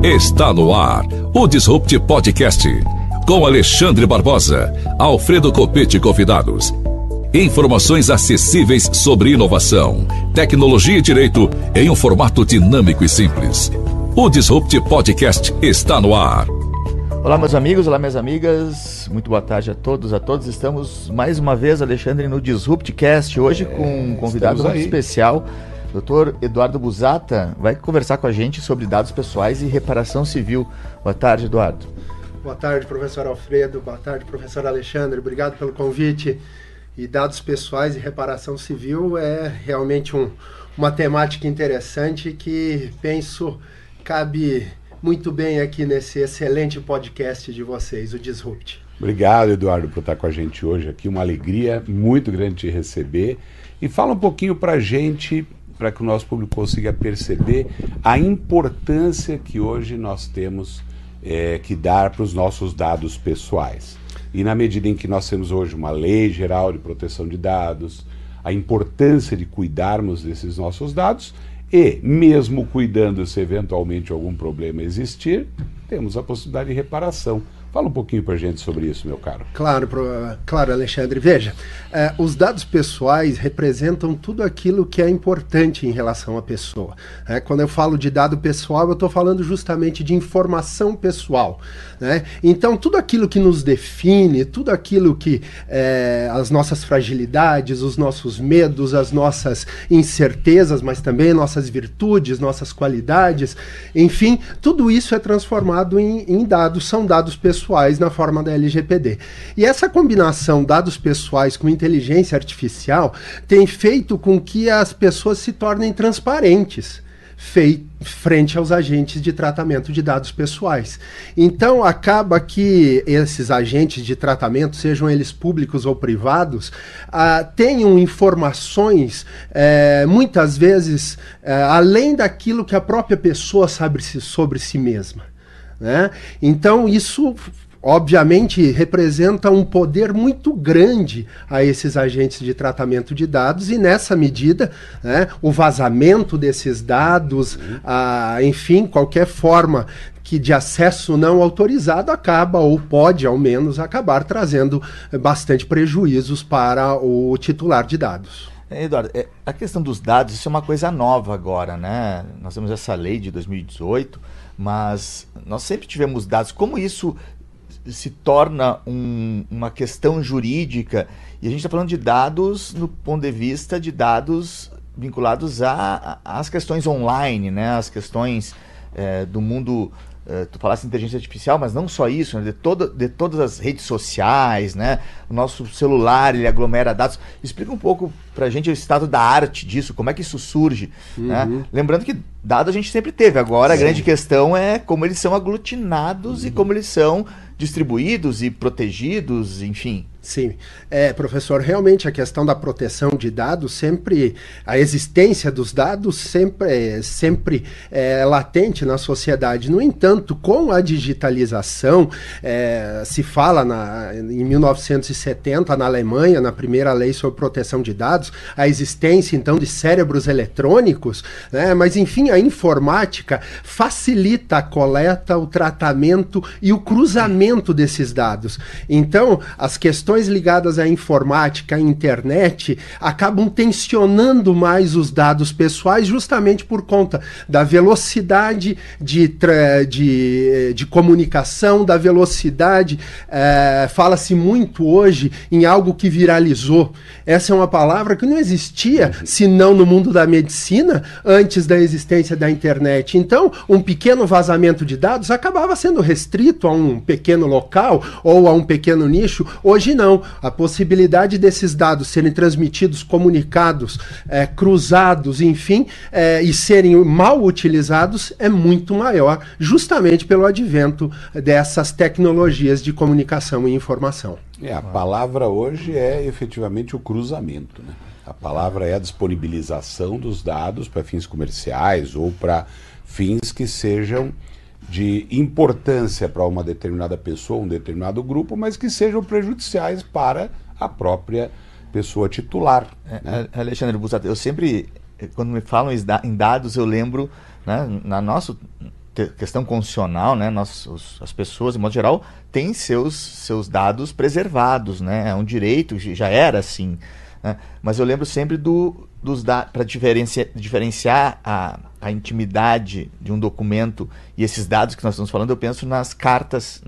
Está no ar o Disrupt Podcast, com Alexandre Barbosa, Alfredo Copete convidados. Informações acessíveis sobre inovação, tecnologia e direito em um formato dinâmico e simples. O Disrupt Podcast está no ar. Olá, meus amigos, olá, minhas amigas. Muito boa tarde a todos, a todos. Estamos mais uma vez, Alexandre, no Disruptcast, hoje com um convidado muito especial. Dr. Eduardo Busata vai conversar com a gente sobre dados pessoais e reparação civil. Boa tarde, Eduardo. Boa tarde, professor Alfredo. Boa tarde, professor Alexandre. Obrigado pelo convite. E dados pessoais e reparação civil é realmente uma temática interessante que, penso, cabe muito bem aqui nesse excelente podcast de vocês, o Disrupt. Obrigado, Eduardo, por estar com a gente hoje aqui. Uma alegria muito grande te receber. E fala um pouquinho para a gente, para que o nosso público consiga perceber a importância que hoje nós temos que dar para os nossos dados pessoais. E na medida em que nós temos hoje uma lei geral de proteção de dados, a importância de cuidarmos desses nossos dados e, mesmo cuidando se eventualmente algum problema existir, temos a possibilidade de reparação. Fala um pouquinho para a gente sobre isso, meu caro. Claro, Alexandre. Veja, os dados pessoais representam tudo aquilo que é importante em relação à pessoa. Quando eu falo de dado pessoal, eu estou falando justamente de informação pessoal. Né? Então, tudo aquilo que nos define, tudo aquilo que as nossas fragilidades, os nossos medos, as nossas incertezas, mas também nossas virtudes, nossas qualidades, enfim, tudo isso é transformado em dados, são dados pessoais na forma da LGPD. E essa combinação dados pessoais com inteligência artificial tem feito com que as pessoas se tornem transparentes frente aos agentes de tratamento de dados pessoais. Então, acaba que esses agentes de tratamento, sejam eles públicos ou privados, tenham informações, muitas vezes, além daquilo que a própria pessoa sabe sobre si mesma. Né? Então, isso obviamente representa um poder muito grande a esses agentes de tratamento de dados e, nessa medida, né, o vazamento desses dados, enfim, qualquer forma de acesso não autorizado acaba, ou pode ao menos acabar, trazendo bastante prejuízos para o titular de dados. Eduardo, a questão dos dados, isso é uma coisa nova agora, né? Nós temos essa lei de 2018, mas nós sempre tivemos dados. Como isso se torna uma questão jurídica? E a gente está falando de dados no ponto de vista de dados vinculados às questões online, né? As questões do mundo. Tu falaste de inteligência artificial, mas não só isso, né? de todas as redes sociais, né? O nosso celular, ele aglomera dados. Explica um pouco pra gente o estado da arte disso, como é que isso surge, né? Lembrando que dado a gente sempre teve, agora a grande questão é como eles são aglutinados e como eles são distribuídos e protegidos, enfim. Sim, professor, realmente a questão da proteção de dados sempre, a existência dos dados sempre é latente na sociedade. No entanto, com a digitalização, se fala em 1970, na Alemanha, na primeira lei sobre proteção de dados, a existência então de cérebros eletrônicos, né? Mas enfim, a informática facilita a coleta, o tratamento e o cruzamento desses dados. Então, as questões ligadas à informática, à internet, acabam tensionando mais os dados pessoais justamente por conta da velocidade de comunicação, da velocidade. Fala-se muito hoje em algo que viralizou. Essa é uma palavra que não existia, senão no mundo da medicina, antes da existência da internet. Então, um pequeno vazamento de dados acabava sendo restrito a um pequeno local ou a um pequeno nicho. Hoje não. A possibilidade desses dados serem transmitidos, comunicados, cruzados, enfim, e serem mal utilizados é muito maior, justamente pelo advento dessas tecnologias de comunicação e informação. A palavra hoje é efetivamente o cruzamento, né? A palavra é a disponibilização dos dados para fins comerciais ou para fins que sejam de importância para uma determinada pessoa, um determinado grupo, mas que sejam prejudiciais para a própria pessoa titular. Alexandre Busata, eu sempre, quando me falam em dados, eu lembro, né, na nossa questão constitucional, né, as pessoas, de modo geral, têm seus dados preservados, né? É um direito, já era assim. Né? Mas eu lembro sempre dos dados, para diferenciar a intimidade de um documento e esses dados que nós estamos falando, eu penso nas cartas,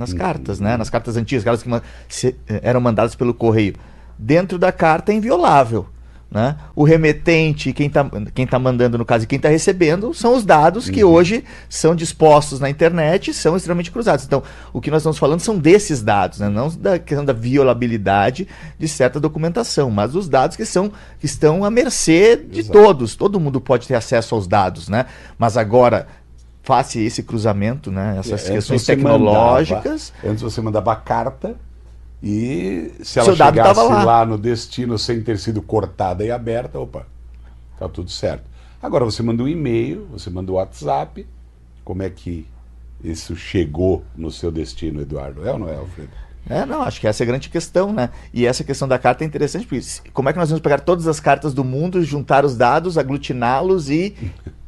né? Nas cartas antigas, aquelas que eram mandadas pelo correio. Dentro da carta é inviolável. Né? O remetente, quem tá mandando no caso e quem está recebendo, são os dados que hoje são dispostos na internet e são extremamente cruzados. Então, o que nós estamos falando são desses dados, né? Não da questão da violabilidade de certa documentação, mas os dados que estão à mercê de todos. Todo mundo pode ter acesso aos dados, né? Mas agora, face esse cruzamento, né? Essas questões tecnológicas... Antes você mandava a carta... E se ela chegasse lá no destino sem ter sido cortada e aberta, opa, tá tudo certo. Agora você manda um e-mail, você manda um WhatsApp, como é que isso chegou no seu destino, Eduardo? É ou não é, Alfredo? Não, acho que essa é a grande questão, né? E essa questão da carta é interessante, porque como é que nós vamos pegar todas as cartas do mundo, juntar os dados, aglutiná-los e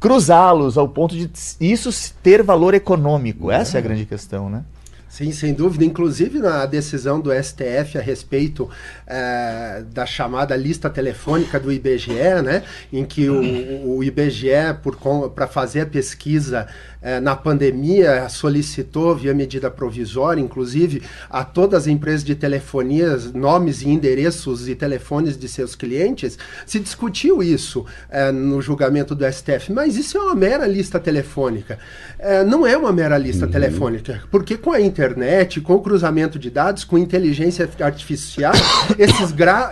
cruzá-los ao ponto de isso ter valor econômico? Essa é a grande questão, né? Sim, sem dúvida. Inclusive na decisão do STF a respeito da chamada lista telefônica do IBGE, né, em que o IBGE, para fazer a pesquisa na pandemia, solicitou, via medida provisória, inclusive, a todas as empresas de telefonia, nomes e endereços e telefones de seus clientes. Se discutiu isso no julgamento do STF, mas isso é uma mera lista telefônica. Não é uma mera lista telefônica, porque com a internet, com o cruzamento de dados, com inteligência artificial,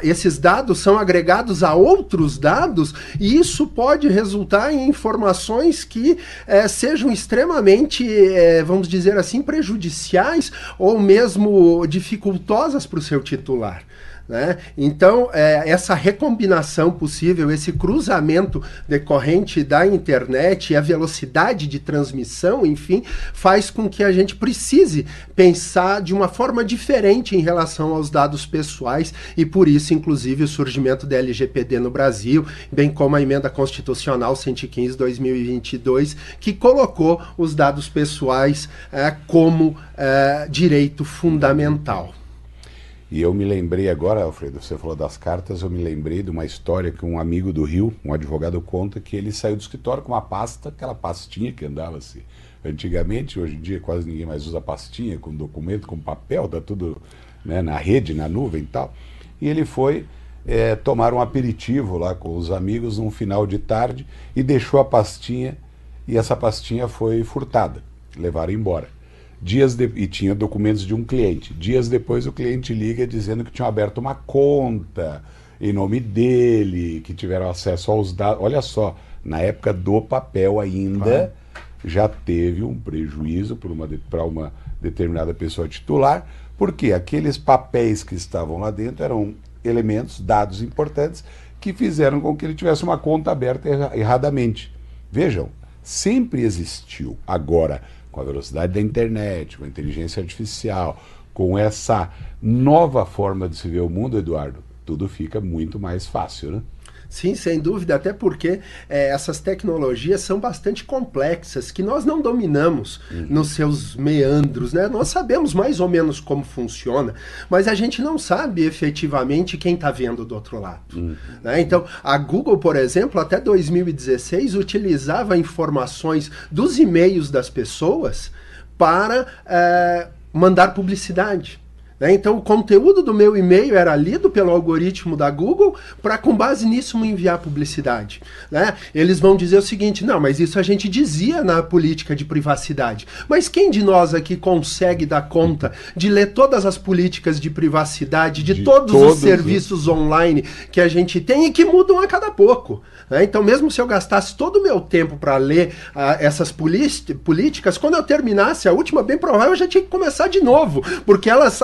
esses dados são agregados a outros dados e isso pode resultar em informações que sejam extremamente, vamos dizer assim, prejudiciais ou mesmo dificultosas para o seu titular. Né? Então, essa recombinação possível, esse cruzamento decorrente da internet e a velocidade de transmissão, enfim, faz com que a gente precise pensar de uma forma diferente em relação aos dados pessoais e por isso, inclusive, o surgimento da LGPD no Brasil, bem como a emenda constitucional 115/2022, que colocou os dados pessoais como direito fundamental. E eu me lembrei agora, Alfredo, você falou das cartas, eu me lembrei de uma história que um amigo do Rio, um advogado, conta que ele saiu do escritório com uma pasta, aquela pastinha que andava-se antigamente, hoje em dia quase ninguém mais usa pastinha, com documento, com papel, tá tudo, né, na rede, na nuvem e tal. E ele foi tomar um aperitivo lá com os amigos num final de tarde e deixou a pastinha, e essa pastinha foi furtada, levaram embora. E tinha documentos de um cliente. Dias depois o cliente liga dizendo que tinham aberto uma conta em nome dele, que tiveram acesso aos dados. Olha só, na época do papel ainda já teve um prejuízo para uma determinada pessoa titular, porque aqueles papéis que estavam lá dentro eram elementos, dados importantes, que fizeram com que ele tivesse uma conta aberta erradamente. Vejam, sempre existiu. Agora, com a velocidade da internet, com a inteligência artificial, com essa nova forma de se ver o mundo, Eduardo, tudo fica muito mais fácil, né? Sim, sem dúvida, até porque essas tecnologias são bastante complexas, que nós não dominamos nos seus meandros, né? Nós sabemos mais ou menos como funciona, mas a gente não sabe efetivamente quem está vendo do outro lado. Né? Então, a Google, por exemplo, até 2016, utilizava informações dos e-mails das pessoas para mandar publicidade. Então, o conteúdo do meu e-mail era lido pelo algoritmo da Google para, com base nisso, me enviar publicidade. Né? Eles vão dizer o seguinte: não, mas isso a gente dizia na política de privacidade. Mas quem de nós aqui consegue dar conta de ler todas as políticas de privacidade de todos os serviços online que a gente tem e que mudam a cada pouco? Né? Então, mesmo se eu gastasse todo o meu tempo para ler essas políticas, quando eu terminasse a última, bem provável, eu já tinha que começar de novo, porque elas...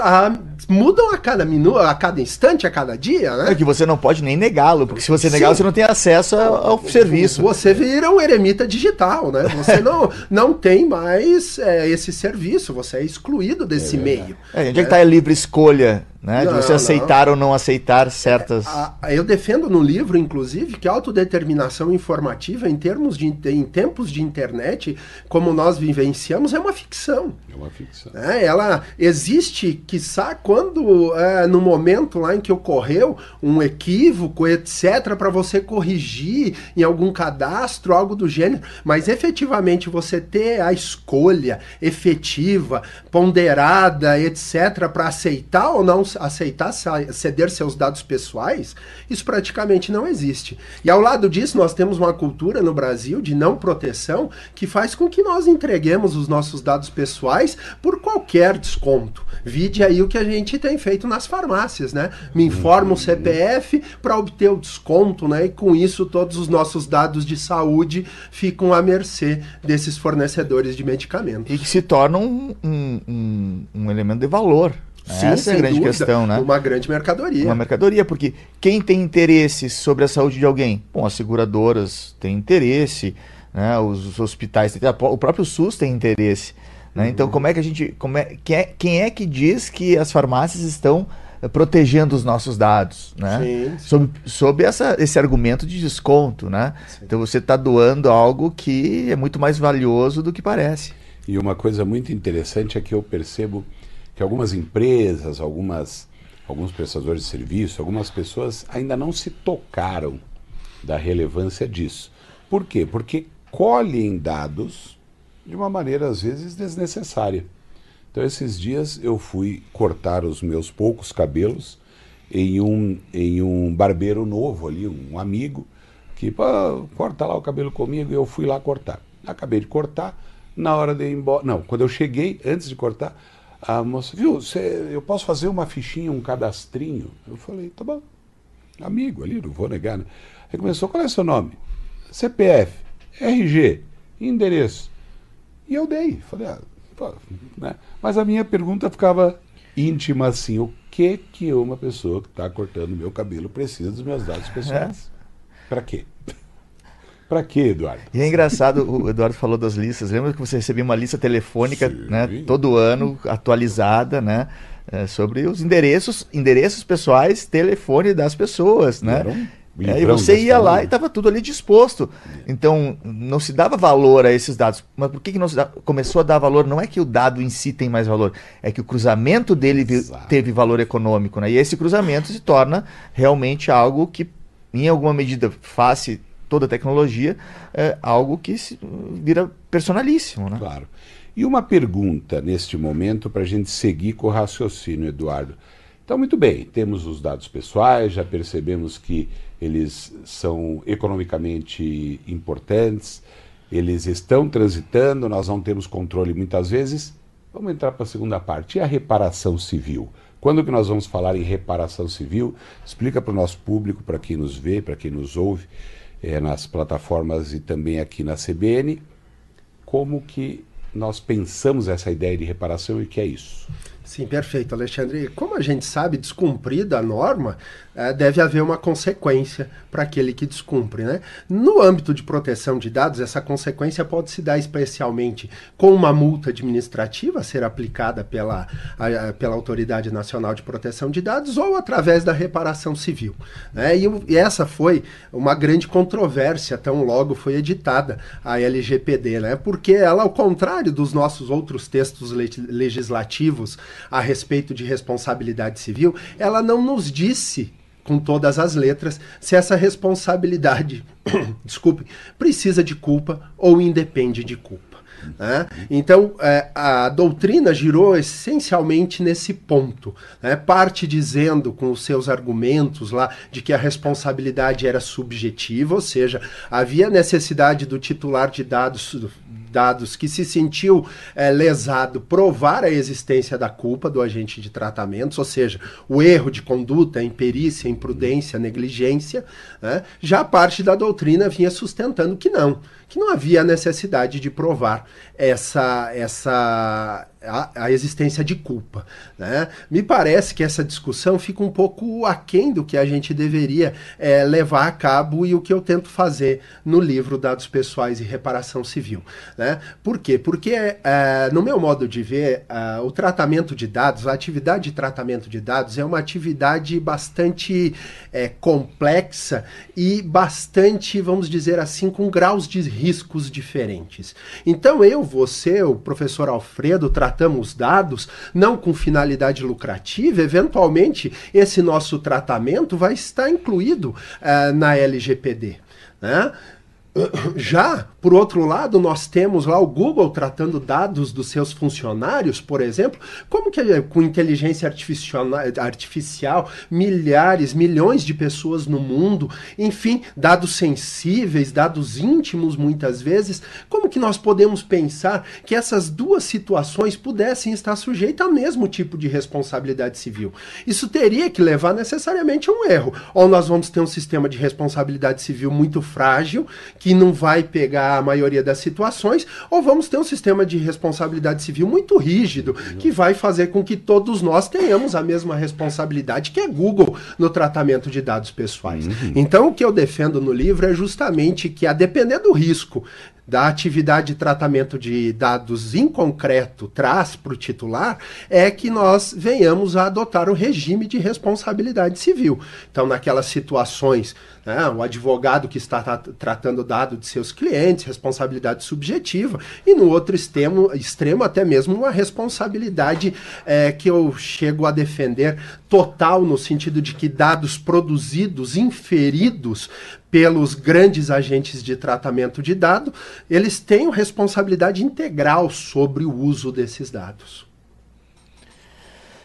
mudam a cada minuto, a cada instante, a cada dia, né? É que você não pode nem negá-lo, porque se você negá-lo, você não tem acesso ao serviço. Você vira um eremita digital, né? Você não tem mais esse serviço, você é excluído desse meio. Onde é que está a livre escolha, né? De você aceitar ou não aceitar certas... Eu defendo no livro, inclusive, que a autodeterminação informativa, em tempos de internet, como nós vivenciamos, é uma ficção. É uma ficção. Ela existe, quiçá, quando, no momento lá em que ocorreu um equívoco, etc., para você corrigir em algum cadastro, algo do gênero, mas efetivamente você ter a escolha efetiva, ponderada, etc., para aceitar ou não aceitar ceder seus dados pessoais, isso praticamente não existe. E ao lado disso, nós temos uma cultura no Brasil de não proteção que faz com que nós entreguemos os nossos dados pessoais por qualquer desconto. Vide aí o que a gente tem feito nas farmácias, né? Me informa o CPF para obter o desconto, né? E com isso todos os nossos dados de saúde ficam à mercê desses fornecedores de medicamentos. E que se torna um elemento de valor. Sim, essa é a grande questão, né? Uma grande mercadoria. Uma mercadoria, porque quem tem interesse sobre a saúde de alguém? Bom, as seguradoras têm interesse, né? Os hospitais, o próprio SUS tem interesse. Né? Então, como é que a gente... quem é que diz que as farmácias estão protegendo os nossos dados, né? Sob esse argumento de desconto, né? Então, você está doando algo que é muito mais valioso do que parece. E uma coisa muito interessante é que eu percebo que algumas empresas, alguns prestadores de serviço, algumas pessoas ainda não se tocaram da relevância disso. Por quê? Porque colhem dados de uma maneira, às vezes, desnecessária. Então, esses dias eu fui cortar os meus poucos cabelos em um barbeiro novo ali, um amigo, que, corta lá o cabelo comigo, e eu fui lá cortar. Acabei de cortar, na hora de ir embora... Não, quando eu cheguei, antes de cortar, a moça, viu, eu posso fazer uma fichinha, um cadastrinho? Eu falei, tá bom, amigo ali, não vou negar, né? Aí começou, qual é o seu nome? CPF, RG, endereço. E eu dei, falei, né? Mas a minha pergunta ficava íntima assim, o que uma pessoa que está cortando meu cabelo precisa dos meus dados pessoais? Para quê? Para quê, Eduardo? E é engraçado, o Eduardo falou das listas. Lembra que você recebia uma lista telefônica, né, todo ano, atualizada, né, sobre os endereços pessoais, telefone das pessoas, né? E você ia lá e estava tudo ali disposto. Então, não se dava valor a esses dados. Mas por que não se começou a dar valor? Não é que o dado em si tem mais valor, é que o cruzamento dele teve valor econômico, né? E esse cruzamento se torna realmente algo que, em alguma medida, face toda a tecnologia, é algo que vira personalíssimo, né? Claro. E uma pergunta neste momento para a gente seguir com o raciocínio, Eduardo. Então, muito bem, temos os dados pessoais, já percebemos que eles são economicamente importantes, eles estão transitando, nós não temos controle muitas vezes. Vamos entrar para a segunda parte. E a reparação civil? Quando que nós vamos falar em reparação civil? Explica para o nosso público, para quem nos vê, para quem nos ouve, nas plataformas e também aqui na CBN, como que nós pensamos essa ideia de reparação e o que é isso? Sim, perfeito, Alexandre. Como a gente sabe, descumprida a norma, deve haver uma consequência para aquele que descumpre, né? No âmbito de proteção de dados, essa consequência pode se dar especialmente com uma multa administrativa a ser aplicada pela Autoridade Nacional de Proteção de Dados ou através da reparação civil, né? E essa foi uma grande controvérsia, tão logo foi editada a LGPD, né? Porque ela, ao contrário dos nossos outros textos legislativos a respeito de responsabilidade civil, ela não nos disse com todas as letras se essa responsabilidade, desculpe, precisa de culpa ou independe de culpa, né? Então, a doutrina girou essencialmente nesse ponto, né? Parte dizendo com os seus argumentos lá de que a responsabilidade era subjetiva, ou seja, havia necessidade do titular de dados dados que se sentiu lesado provar a existência da culpa do agente de tratamentos, ou seja, o erro de conduta, imperícia, imprudência, negligência, né? Já a parte da doutrina vinha sustentando que não havia necessidade de provar a existência de culpa, né? Me parece que essa discussão fica um pouco aquém do que a gente deveria levar a cabo e o que eu tento fazer no livro Dados Pessoais e Reparação Civil, né? Por quê? Porque, no meu modo de ver, o tratamento de dados, a atividade de tratamento de dados é uma atividade bastante complexa e bastante, vamos dizer assim, com graus de riscos diferentes. Então você, o professor Alfredo, tratamos dados não com finalidade lucrativa. Eventualmente esse nosso tratamento vai estar incluído na LGPD, né? Já, por outro lado, nós temos lá o Google tratando dados dos seus funcionários, por exemplo. Como que com inteligência artificial, milhões de pessoas no mundo, enfim, dados sensíveis, dados íntimos muitas vezes, como que nós podemos pensar que essas duas situações pudessem estar sujeitas ao mesmo tipo de responsabilidade civil? Isso teria que levar necessariamente a um erro. Ou nós vamos ter um sistema de responsabilidade civil muito frágil, que não vai pegar a maioria das situações, ou vamos ter um sistema de responsabilidade civil muito rígido, que vai fazer com que todos nós tenhamos a mesma responsabilidade que é Google no tratamento de dados pessoais. Então, o que eu defendo no livro é justamente que, a depender do risco da atividade de tratamento de dados em concreto traz para o titular, é que nós venhamos a adotar o regime de responsabilidade civil. Então, naquelas situações, né, o advogado que está tratando dado de seus clientes, responsabilidade subjetiva, e no outro extremo até mesmo uma responsabilidade que eu chego a defender total, no sentido de que dados produzidos, inferidos pelos grandes agentes de tratamento de dado, eles têm responsabilidade integral sobre o uso desses dados.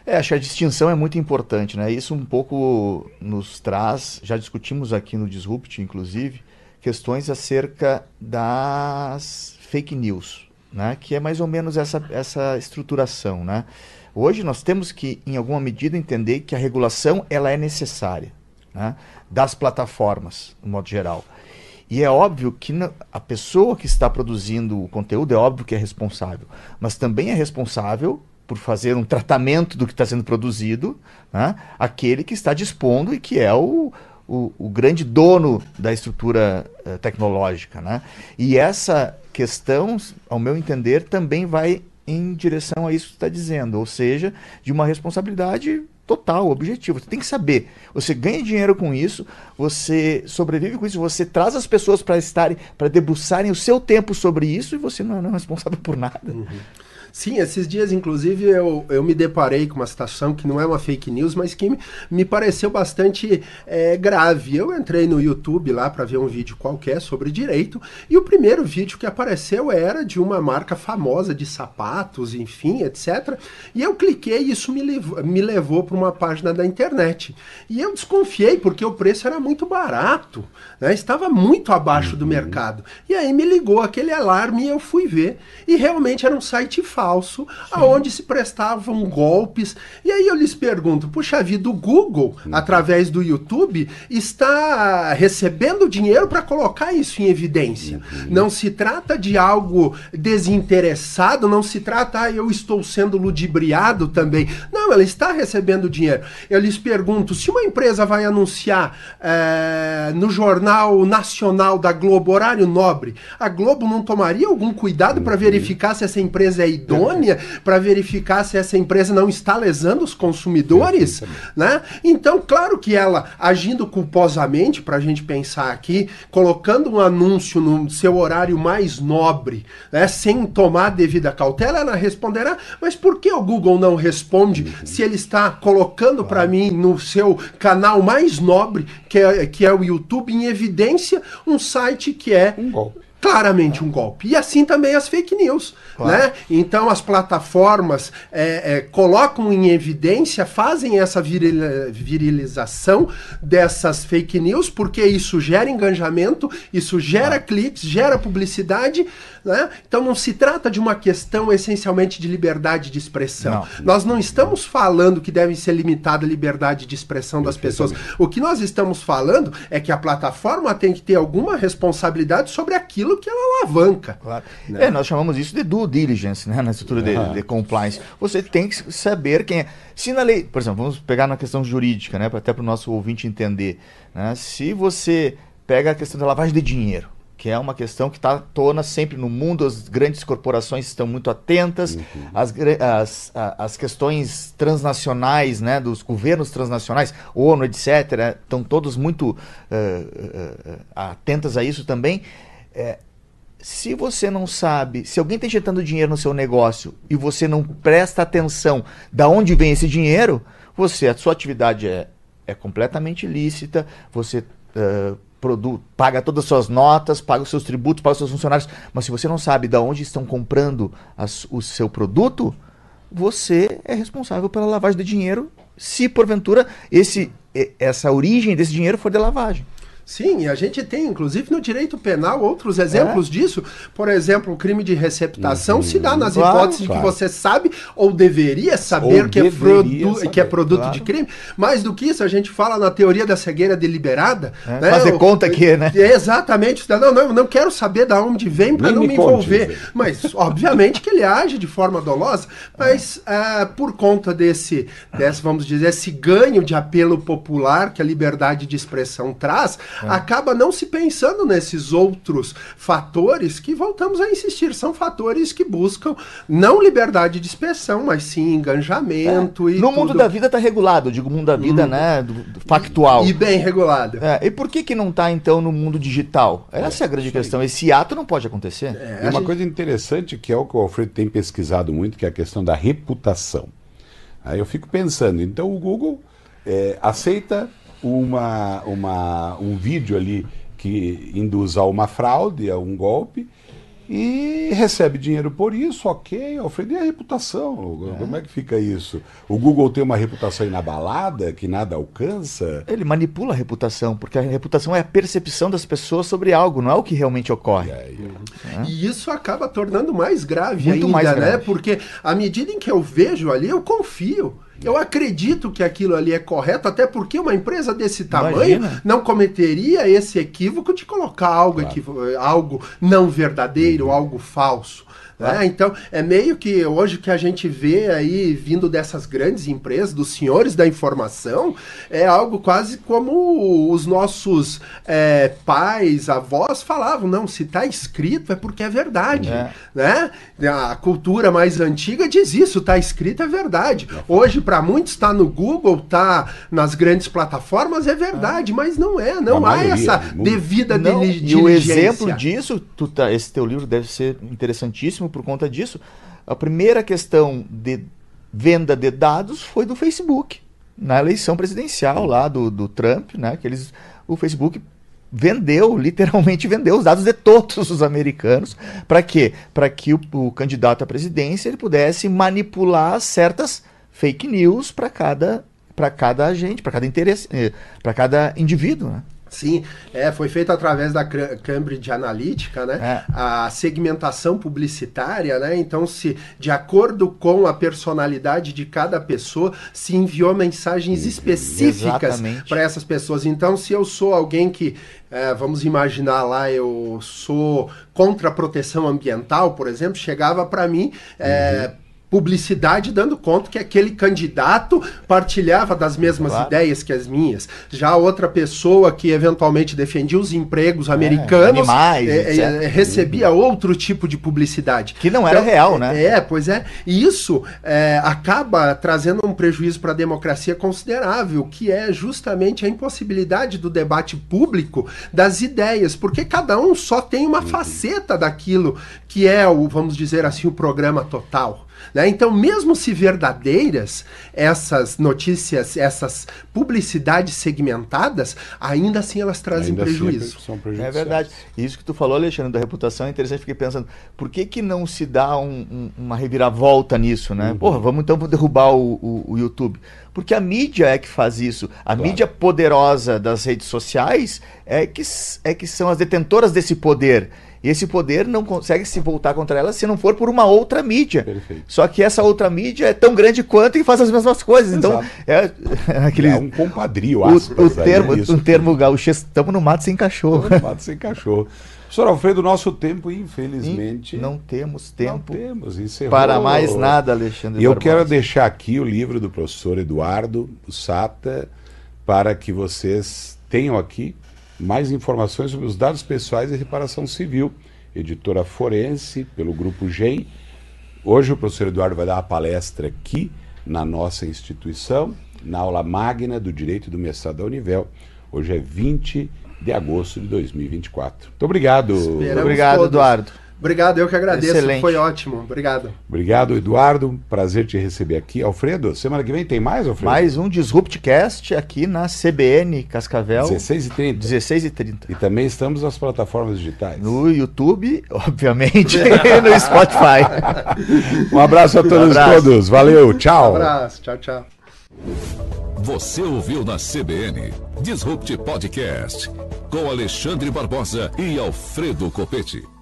Acho que a distinção é muito importante, né? Isso um pouco nos traz, já discutimos aqui no Disrupt, inclusive, questões acerca das fake news, né? Que é mais ou menos essa estruturação, né? Hoje nós temos que, em alguma medida, entender que a regulação ela é necessária, né? Das plataformas, no modo geral. E é óbvio que a pessoa que está produzindo o conteúdo é óbvio que é responsável, mas também é responsável por fazer um tratamento do que está sendo produzido, né? Aquele que está dispondo e que é o grande dono da estrutura tecnológica, né? E essa questão, ao meu entender, também vai em direção a isso que você está dizendo, ou seja, de uma responsabilidade total, objetiva. Você tem que saber, você ganha dinheiro com isso, você sobrevive com isso, você traz as pessoas para debruçarem o seu tempo sobre isso e você não é responsável por nada. Sim, esses dias, inclusive, eu me deparei com uma situação que não é uma fake news, mas que me pareceu bastante grave. Eu entrei no YouTube lá para ver um vídeo qualquer sobre direito, e o primeiro vídeo que apareceu era de uma marca famosa de sapatos, enfim, etc. E eu cliquei e isso me levou para uma página da internet. E eu desconfiei, porque o preço era muito barato, né? Estava muito abaixo do mercado. E aí me ligou aquele alarme e eu fui ver. E realmente era um site falso, aonde se prestavam golpes. E aí eu lhes pergunto, puxa vida, o Google, através do YouTube, está recebendo dinheiro para colocar isso em evidência. Não se trata de algo desinteressado, não se trata, eu estou sendo ludibriado também. Não, ela está recebendo dinheiro. Eu lhes pergunto, se uma empresa vai anunciar no Jornal Nacional da Globo, horário nobre, a Globo não tomaria algum cuidado para verificar se essa empresa é idônea, para verificar se essa empresa não está lesando os consumidores, né? Então, claro que ela, agindo culposamente, para a gente pensar aqui, colocando um anúncio no seu horário mais nobre, né, sem tomar devida cautela, ela responderá, mas por que o Google não responde se ele está colocando para mim no seu canal mais nobre, que é o YouTube, em evidência, um site que é claramente um golpe. E assim também as fake news. Claro. Né? Então as plataformas colocam em evidência, fazem essa virilização dessas fake news, porque isso gera engajamento, isso gera cliques, gera publicidade. Né? Então não se trata de uma questão essencialmente de liberdade de expressão. Nós não estamos falando que deve ser limitada a liberdade de expressão das pessoas. O que nós estamos falando é que a plataforma tem que ter alguma responsabilidade sobre aquilo que ela alavanca. Claro. Né? Nós chamamos isso de due diligence, né? Na estrutura de compliance. Você tem que saber quem é. Se na lei, por exemplo, vamos pegar na questão jurídica, né? Até para o nosso ouvinte entender. Né? Se você pega a questão da lavagem de dinheiro, que é uma questão que está à tona sempre no mundo, as grandes corporações estão muito atentas, as questões transnacionais, né, dos governos transnacionais, ONU, etc., estão todos muito atentas a isso também. Se você não sabe, se alguém está injetando dinheiro no seu negócio e você não presta atenção de onde vem esse dinheiro, a sua atividade é completamente ilícita, você paga todas as suas notas, paga os seus tributos, paga os seus funcionários, mas se você não sabe de onde estão comprando o seu produto, você é responsável pela lavagem de dinheiro, se porventura essa origem desse dinheiro for de lavagem. Sim, e a gente tem, inclusive, no direito penal, outros exemplos disso. Por exemplo, o crime de receptação se dá nas hipóteses que você sabe ou deveria saber que é produto de crime. Mais do que isso, a gente fala na teoria da cegueira deliberada. Né? Fazer conta aqui, né? Exatamente. Não quero saber de onde vem para não me envolver. Mas, obviamente, que ele age de forma dolosa, mas por conta vamos dizer, esse ganho de apelo popular que a liberdade de expressão traz, acaba não se pensando nesses outros fatores que, voltamos a insistir, são fatores que buscam não liberdade de expressão, mas sim engajamento e no mundo da vida está regulado, eu digo mundo da vida, né, factual. E bem regulado. E por que não está, então, no mundo digital? Essa é a grande questão. Esse ato não pode acontecer. E uma coisa interessante, que é o que o Alfredo tem pesquisado muito, que é a questão da reputação. Aí eu fico pensando, então o Google aceita um vídeo ali que induz a uma fraude, a um golpe, e recebe dinheiro por isso, ok, Alfredo, e a reputação? Como é que fica isso? O Google tem uma reputação inabalada, que nada alcança? Ele manipula a reputação, porque a reputação é a percepção das pessoas sobre algo, não é o que realmente ocorre. E isso acaba tornando mais grave muito ainda, mais grave. Né? Porque à medida em que eu vejo ali, eu confio. Eu acredito que aquilo ali é correto, até porque uma empresa desse tamanho não cometeria esse equívoco de colocar algo não verdadeiro, algo falso. Né? Então, é meio que hoje que a gente vê aí, vindo dessas grandes empresas, dos senhores da informação, é algo quase como os nossos pais, avós falavam, não, se está escrito é porque é verdade. Né? A cultura mais antiga diz isso, está escrito é verdade. Hoje, para muitos, está no Google, está nas grandes plataformas, é verdade, mas não há essa devida diligência. E o exemplo disso, esse teu livro deve ser interessantíssimo por conta disso. A primeira questão de venda de dados foi do Facebook, na eleição presidencial lá do Trump, né? O Facebook literalmente vendeu os dados de todos os americanos. Para quê? Para que o candidato à presidência ele pudesse manipular certas fake news para cada agente, para cada interesse, para cada indivíduo, né? Sim, foi feito através da Cambridge Analytica, né? A segmentação publicitária, né? Então, de acordo com a personalidade de cada pessoa, se enviou mensagens específicas para essas pessoas. Então, se eu sou alguém que, vamos imaginar lá, eu sou contra a proteção ambiental, por exemplo, chegava para mim publicidade dando conta que aquele candidato partilhava das mesmas ideias que as minhas. Já outra pessoa que eventualmente defendia os empregos americanos animais, recebia outro tipo de publicidade. Que não era real, né? Pois é. E isso acaba trazendo um prejuízo para a democracia considerável, que é justamente a impossibilidade do debate público das ideias, porque cada um só tem uma faceta daquilo que é vamos dizer assim, o programa total. Né? né? Então, mesmo se verdadeiras, essas notícias, essas publicidades segmentadas, ainda assim elas trazem prejuízo. É verdade. Isso que tu falou, Alexandre, da reputação é interessante. Fiquei pensando, por que não se dá uma reviravolta nisso, né? Porra, vamos derrubar o YouTube. Porque a mídia é que faz isso. A mídia poderosa das redes sociais é que são as detentoras desse poder. E esse poder não consegue se voltar contra ela se não for por uma outra mídia. Perfeito. Só que essa outra mídia é tão grande quanto e faz as mesmas coisas. Exato. Então, é um compadrio, aspas. O termo gaúcho, estamos no mato sem cachorro. Estamos no mato sem cachorro. Professor Alfredo, nosso tempo, infelizmente... Não temos tempo encerrou. Para mais nada, Alexandre. E eu quero deixar aqui o livro do professor Eduardo Sata, para que vocês tenham aqui mais informações sobre os dados pessoais e reparação civil. Editora Forense, pelo Grupo GEM. Hoje o professor Eduardo vai dar uma palestra aqui na nossa instituição, na aula magna do Direito do Mestrado da Univel. Hoje é 20 de agosto de 2024. Muito obrigado. Obrigado, todos. Eduardo. Obrigado, eu que agradeço. Excelente. Foi ótimo. Obrigado. Obrigado, Eduardo. Prazer te receber aqui. Alfredo, semana que vem tem mais, Alfredo? Mais um DisruptCast aqui na CBN Cascavel. 16h30. 16h30. E também estamos nas plataformas digitais. No YouTube, obviamente, e no Spotify. Um abraço a todos. Valeu, tchau. Um abraço. Tchau, tchau. Você ouviu na CBN Disrupt Podcast com Alexandre Barbosa e Alfredo Copete.